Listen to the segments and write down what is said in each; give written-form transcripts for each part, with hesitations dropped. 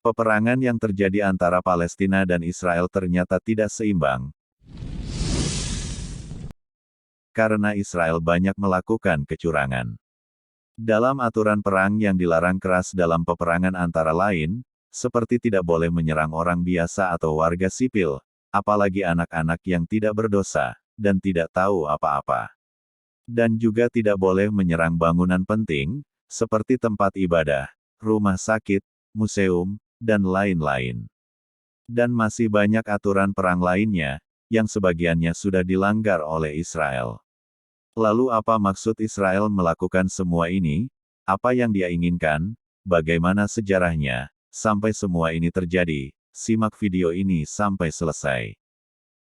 Peperangan yang terjadi antara Palestina dan Israel ternyata tidak seimbang, karena Israel banyak melakukan kecurangan. Dalam aturan perang yang dilarang keras dalam peperangan antara lain, seperti tidak boleh menyerang orang biasa atau warga sipil, apalagi anak-anak yang tidak berdosa, dan tidak tahu apa-apa. Dan juga tidak boleh menyerang bangunan penting, seperti tempat ibadah, rumah sakit, museum, dan lain-lain. Dan masih banyak aturan perang lainnya, yang sebagiannya sudah dilanggar oleh Israel. Lalu apa maksud Israel melakukan semua ini? Apa yang dia inginkan? Bagaimana sejarahnya? Sampai semua ini terjadi, simak video ini sampai selesai.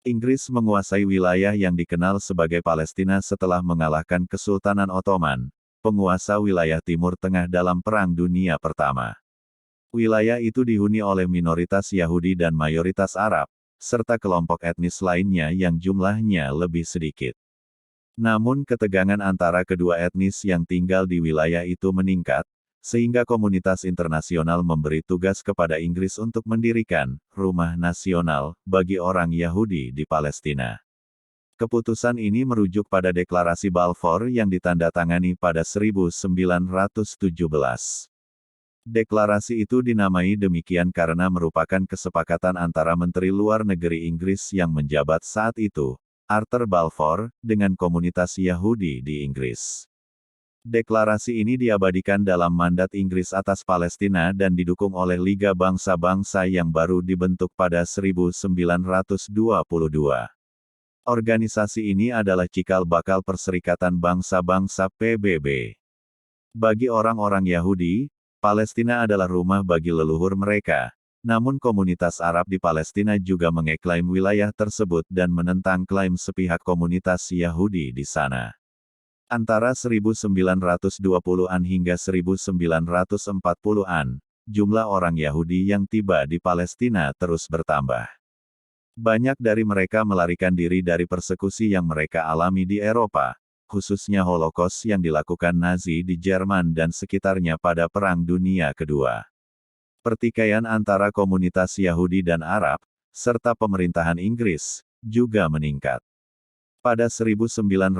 Inggris menguasai wilayah yang dikenal sebagai Palestina setelah mengalahkan Kesultanan Ottoman, penguasa wilayah Timur Tengah dalam Perang Dunia Pertama. Wilayah itu dihuni oleh minoritas Yahudi dan mayoritas Arab, serta kelompok etnis lainnya yang jumlahnya lebih sedikit. Namun ketegangan antara kedua etnis yang tinggal di wilayah itu meningkat, sehingga komunitas internasional memberi tugas kepada Inggris untuk mendirikan Rumah Nasional bagi orang Yahudi di Palestina. Keputusan ini merujuk pada Deklarasi Balfour yang ditandatangani pada 1917. Deklarasi itu dinamai demikian karena merupakan kesepakatan antara Menteri Luar Negeri Inggris yang menjabat saat itu, Arthur Balfour, dengan komunitas Yahudi di Inggris. Deklarasi ini diabadikan dalam mandat Inggris atas Palestina dan didukung oleh Liga Bangsa-Bangsa yang baru dibentuk pada 1922. Organisasi ini adalah cikal bakal Perserikatan Bangsa-Bangsa PBB. Bagi orang-orang Yahudi, Palestina adalah rumah bagi leluhur mereka, namun komunitas Arab di Palestina juga mengeklaim wilayah tersebut dan menentang klaim sepihak komunitas Yahudi di sana. Antara 1920-an hingga 1940-an, jumlah orang Yahudi yang tiba di Palestina terus bertambah. Banyak dari mereka melarikan diri dari persekusi yang mereka alami di Eropa, khususnya Holocaust yang dilakukan Nazi di Jerman dan sekitarnya pada Perang Dunia Kedua. Pertikaian antara komunitas Yahudi dan Arab, serta pemerintahan Inggris, juga meningkat. Pada 1947,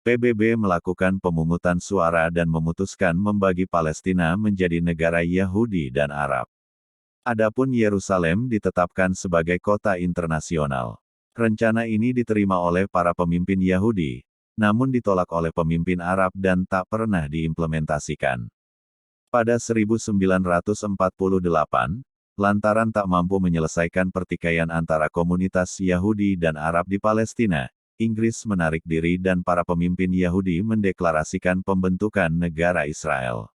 PBB melakukan pemungutan suara dan memutuskan membagi Palestina menjadi negara Yahudi dan Arab. Adapun Yerusalem ditetapkan sebagai kota internasional. Rencana ini diterima oleh para pemimpin Yahudi, namun ditolak oleh pemimpin Arab dan tak pernah diimplementasikan. Pada 1948, lantaran tak mampu menyelesaikan pertikaian antara komunitas Yahudi dan Arab di Palestina, Inggris menarik diri dan para pemimpin Yahudi mendeklarasikan pembentukan negara Israel.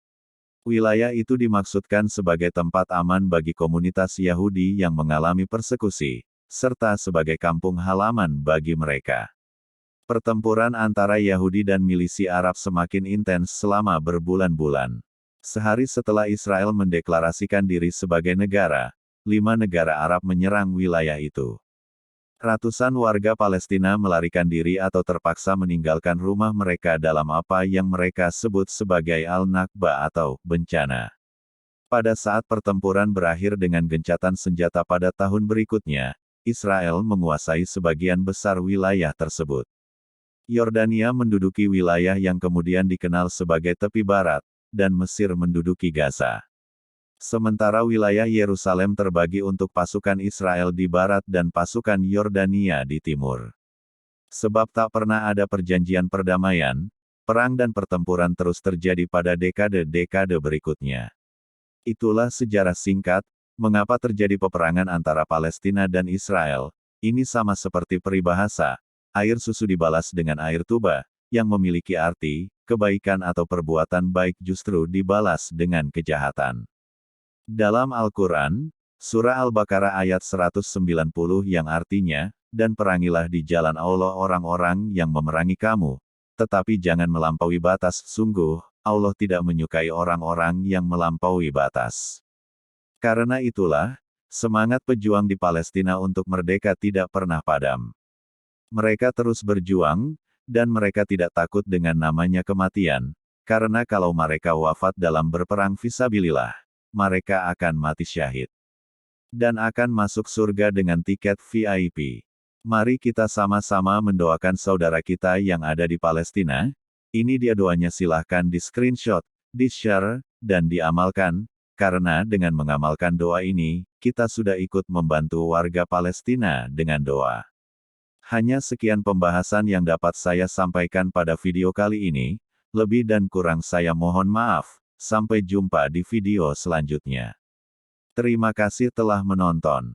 Wilayah itu dimaksudkan sebagai tempat aman bagi komunitas Yahudi yang mengalami persekusi, serta sebagai kampung halaman bagi mereka. Pertempuran antara Yahudi dan milisi Arab semakin intens selama berbulan-bulan. Sehari setelah Israel mendeklarasikan diri sebagai negara, 5 negara Arab menyerang wilayah itu. Ratusan warga Palestina melarikan diri atau terpaksa meninggalkan rumah mereka dalam apa yang mereka sebut sebagai Al-Nakba atau bencana. Pada saat pertempuran berakhir dengan gencatan senjata pada tahun berikutnya, Israel menguasai sebagian besar wilayah tersebut. Yordania menduduki wilayah yang kemudian dikenal sebagai tepi barat, dan Mesir menduduki Gaza. Sementara wilayah Yerusalem terbagi untuk pasukan Israel di barat dan pasukan Yordania di timur. Sebab tak pernah ada perjanjian perdamaian, perang dan pertempuran terus terjadi pada dekade-dekade berikutnya. Itulah sejarah singkat, mengapa terjadi peperangan antara Palestina dan Israel. Ini sama seperti peribahasa, air susu dibalas dengan air tuba, yang memiliki arti, kebaikan atau perbuatan baik justru dibalas dengan kejahatan. Dalam Al-Quran, Surah Al-Baqarah ayat 190 yang artinya, dan perangilah di jalan Allah orang-orang yang memerangi kamu, tetapi jangan melampaui batas, sungguh, Allah tidak menyukai orang-orang yang melampaui batas. Karena itulah, semangat pejuang di Palestina untuk merdeka tidak pernah padam. Mereka terus berjuang, dan mereka tidak takut dengan namanya kematian, karena kalau mereka wafat dalam berperang fisabilillah, mereka akan mati syahid. Dan akan masuk surga dengan tiket VIP. Mari kita sama-sama mendoakan saudara kita yang ada di Palestina. Ini dia doanya, silahkan di screenshot, di-share, dan diamalkan, karena dengan mengamalkan doa ini, kita sudah ikut membantu warga Palestina dengan doa. Hanya sekian pembahasan yang dapat saya sampaikan pada video kali ini, lebih dan kurang saya mohon maaf. Sampai jumpa di video selanjutnya. Terima kasih telah menonton.